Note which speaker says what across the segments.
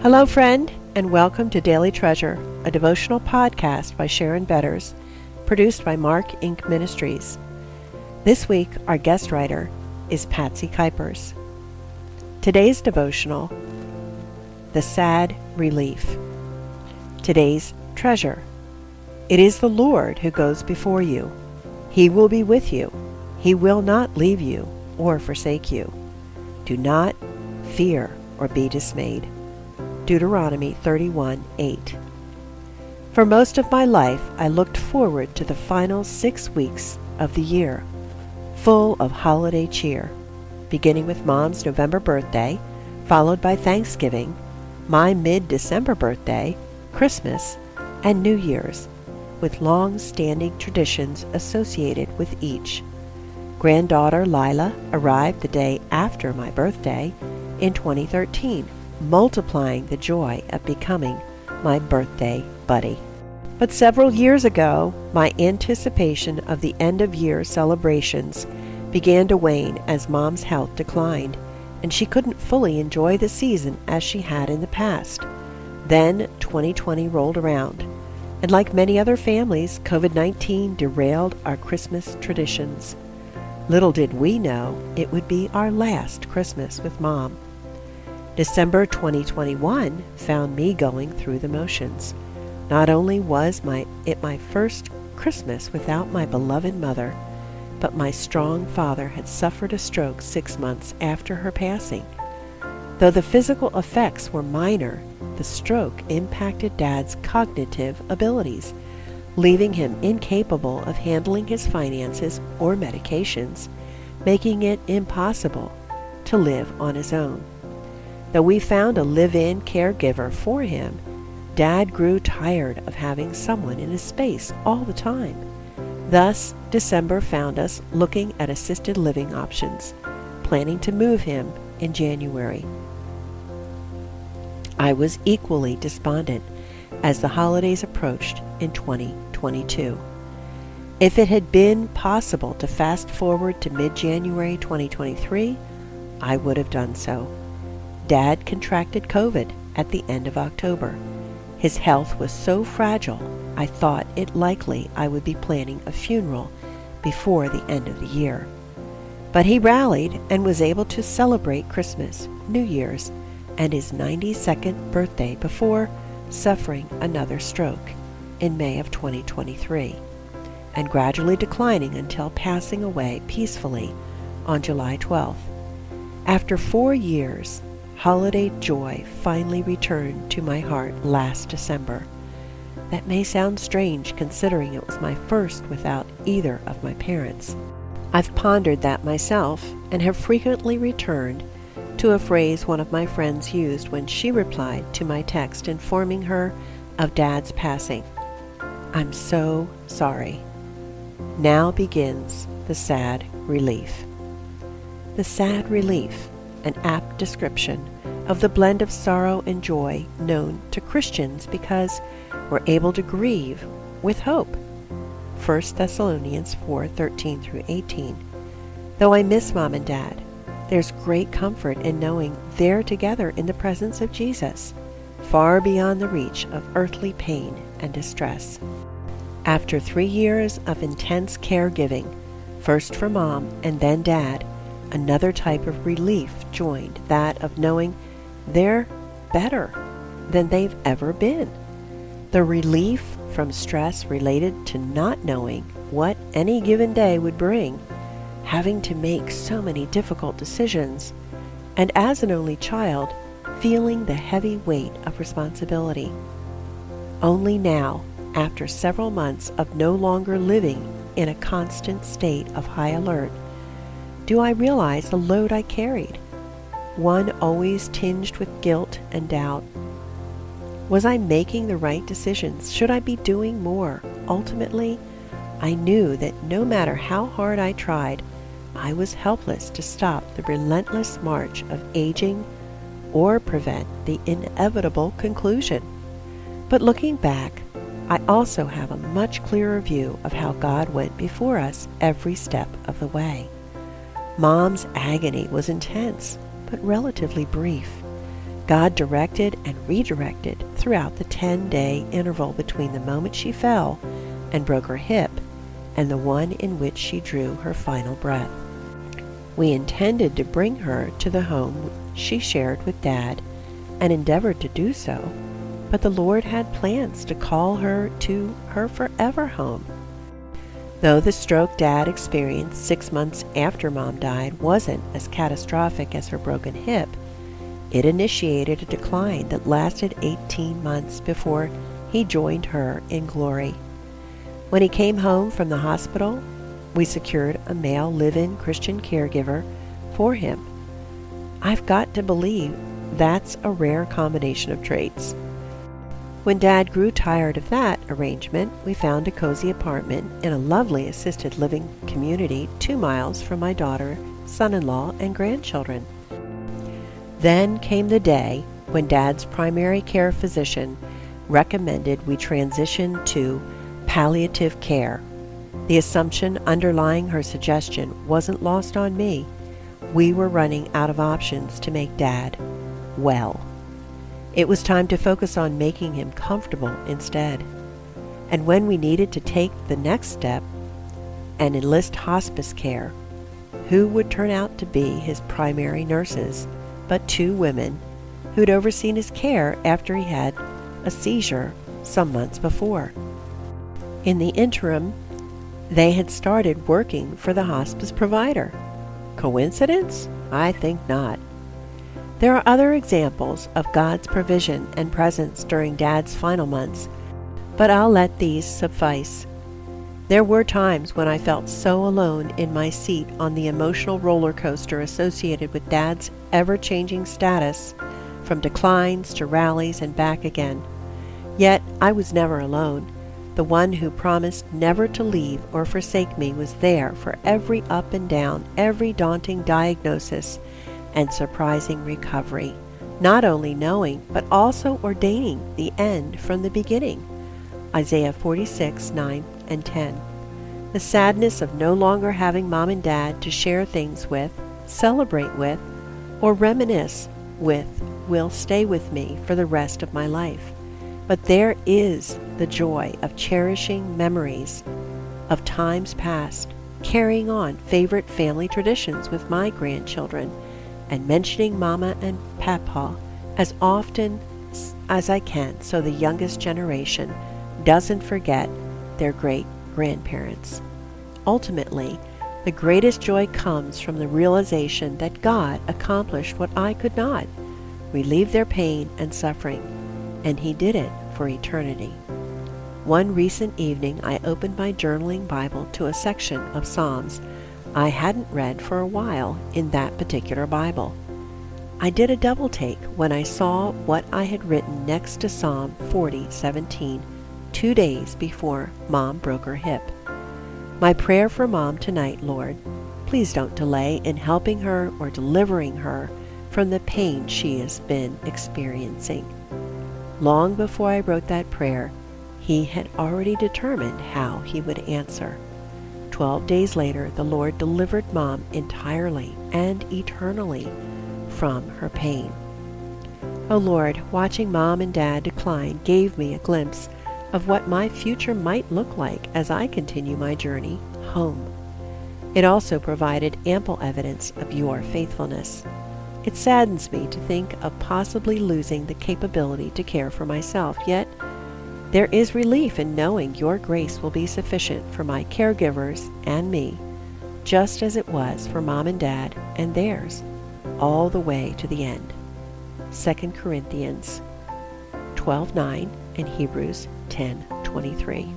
Speaker 1: Hello, friend, and welcome to Daily Treasure, a devotional podcast by Sharon Betters, produced by Mark Inc. Ministries. This week, our guest writer is Patsy Kuipers. Today's devotional, The Sad Relief. Today's treasure. It is the Lord who goes before you. He will be with you. He will not leave you or forsake you. Do not fear or be dismayed. Deuteronomy 31:8. For most of my life, I looked forward to the final 6 weeks of the year, full of holiday cheer, beginning with Mom's November birthday, followed by Thanksgiving, my mid-December birthday, Christmas, and New Year's, with long-standing traditions associated with each. Granddaughter Lila arrived the day after my birthday in 2013, multiplying the joy of becoming my birthday buddy. But several years ago, my anticipation of the end-of-year celebrations began to wane as Mom's health declined, and she couldn't fully enjoy the season as she had in the past. Then 2020 rolled around, and like many other families, COVID-19 derailed our Christmas traditions. Little did we know it would be our last Christmas with Mom. December 2021 found me going through the motions. Not only was it my first Christmas without my beloved mother, but my strong father had suffered a stroke 6 months after her passing. Though the physical effects were minor, the stroke impacted Dad's cognitive abilities, leaving him incapable of handling his finances or medications, making it impossible to live on his own. Though we found a live-in caregiver for him, Dad grew tired of having someone in his space all the time. Thus, December found us looking at assisted living options, planning to move him in January. I was equally despondent as the holidays approached in 2022. If it had been possible to fast forward to mid-January 2023, I would have done so. Dad contracted COVID at the end of October. His health was so fragile, I thought it likely I would be planning a funeral before the end of the year. But he rallied and was able to celebrate Christmas, New Year's, and his 92nd birthday before suffering another stroke in May of 2023, and gradually declining until passing away peacefully on July 12th. After 4 years, holiday joy finally returned to my heart last December. That may sound strange considering it was my first without either of my parents. I've pondered that myself and have frequently returned to a phrase one of my friends used when she replied to my text informing her of Dad's passing. "I'm so sorry." Now begins the sad relief. The sad relief, an apt description of the blend of sorrow and joy known to Christians because we're able to grieve with hope. 1 Thessalonians 4:13 through 18. Though I miss Mom and Dad, there's great comfort in knowing they're together in the presence of Jesus, far beyond the reach of earthly pain and distress. After 3 years of intense caregiving, first for Mom and then Dad, another type of relief joined, that of knowing they're better than they've ever been. The relief from stress related to not knowing what any given day would bring, having to make so many difficult decisions, and as an only child, feeling the heavy weight of responsibility. Only now, after several months of no longer living in a constant state of high alert, do I realize the load I carried, one always tinged with guilt and doubt. Was I making the right decisions? Should I be doing more? Ultimately, I knew that no matter how hard I tried, I was helpless to stop the relentless march of aging or prevent the inevitable conclusion. But looking back, I also have a much clearer view of how God went before us every step of the way. Mom's agony was intense, but relatively brief. God directed and redirected throughout the 10-day interval between the moment she fell and broke her hip and the one in which she drew her final breath. We intended to bring her to the home she shared with Dad and endeavored to do so, but the Lord had plans to call her to her forever home. Though the stroke Dad experienced 6 months after Mom died wasn't as catastrophic as her broken hip, it initiated a decline that lasted 18 months before he joined her in glory. When he came home from the hospital, we secured a male live-in Christian caregiver for him. I've got to believe that's a rare combination of traits. When Dad grew tired of that arrangement, we found a cozy apartment in a lovely assisted living community 2 miles from my daughter, son-in-law, and grandchildren. Then came the day when Dad's primary care physician recommended we transition to palliative care. The assumption underlying her suggestion wasn't lost on me. We were running out of options to make Dad well. It was time to focus on making him comfortable instead. And when we needed to take the next step and enlist hospice care, who would turn out to be his primary nurses but 2 women who'd overseen his care after he had a seizure some months before. In the interim, they had started working for the hospice provider. Coincidence? I think not. There are other examples of God's provision and presence during Dad's final months, but I'll let these suffice. There were times when I felt so alone in my seat on the emotional roller coaster associated with Dad's ever-changing status, from declines to rallies and back again. Yet I was never alone. The one who promised never to leave or forsake me was there for every up and down, every daunting diagnosis and surprising recovery, not only knowing but also ordaining the end from the beginning. Isaiah 46:9 and 10. The sadness of no longer having Mom and Dad to share things with, celebrate with, or reminisce with will stay with me for the rest of my life. But there is the joy of cherishing memories of times past, carrying on favorite family traditions with my grandchildren, and mentioning Mama and Papa as often as I can so the youngest generation doesn't forget their great-grandparents. Ultimately, the greatest joy comes from the realization that God accomplished what I could not, relieve their pain and suffering, and He did it for eternity. One recent evening, I opened my journaling Bible to a section of Psalms I hadn't read for a while in that particular Bible. I did a double take when I saw what I had written next to Psalm 40:17, 2 days before Mom broke her hip. My prayer for Mom tonight, Lord, please don't delay in helping her or delivering her from the pain she has been experiencing. Long before I wrote that prayer, He had already determined how He would answer. 12 days later, the Lord delivered Mom entirely and eternally from her pain. Oh Lord, watching Mom and Dad decline gave me a glimpse of what my future might look like as I continue my journey home. It also provided ample evidence of your faithfulness. It saddens me to think of possibly losing the capability to care for myself, yet there is relief in knowing your grace will be sufficient for my caregivers and me, just as it was for Mom and Dad and theirs, all the way to the end. 2 Corinthians 12:9 and Hebrews 10:23.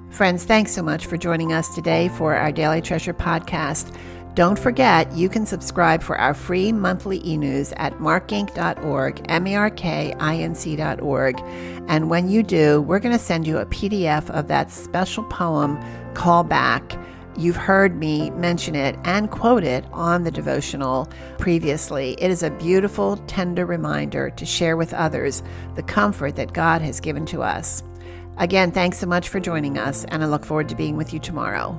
Speaker 2: Friends, thanks so much for joining us today for our Daily Treasure podcast. Don't forget, you can subscribe for our free monthly e-news at markinc.org, markinc.org. And when you do, we're going to send you a PDF of that special poem, Call Back. You've heard me mention it and quote it on the devotional previously. It is a beautiful, tender reminder to share with others the comfort that God has given to us. Again, thanks so much for joining us, and I look forward to being with you tomorrow.